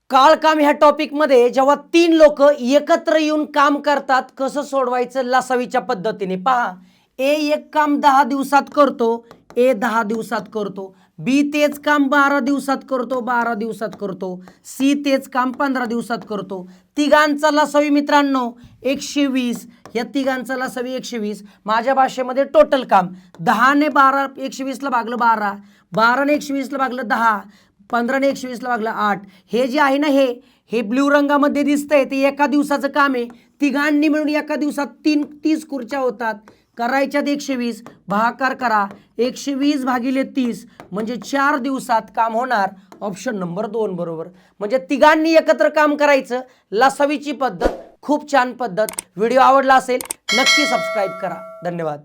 काळकाम ह्या टॉपिकमध्ये जेव्हा 3 लोक एकत्र येऊन काम करतात कसं सोडवायचं लसावीच्या पद्धतीने पहा. ए एक काम 10 दिवसात करतो, ए 10 दिवसात करतो, बी तेच काम 12 दिवसात करतो, 12 दिवसात करतो, सी तेच काम 15 दिवसात करतो. तिघांचा लसावी मित्रांनो 120, या तिघांचा लसावी 120. माझ्या भाषेमध्ये टोटल काम 10 ने 12 120ला भागलं 12, 12 ने 120ला भागलं 10, 15 ने 120ला भागलं 8. हे जे आहे ना हे ब्ल्यू रंगामध्ये दिसतंय ते एका दिवसाचं काम आहे. तिघांनी मिळून एका दिवसात 30 खुर्च्या होतात. करायच्यात 120, भागाकार करा 120 भागिले 30 म्हणजे 4 दिवसात काम होणार. ऑप्शन नंबर 2 बरोबर. म्हणजे तिघांनी एकत्र काम करायचं लसावीची पद्धत खूप छान पद्धत. व्हिडिओ आवडला असेल नक्की सबस्क्राईब करा. धन्यवाद.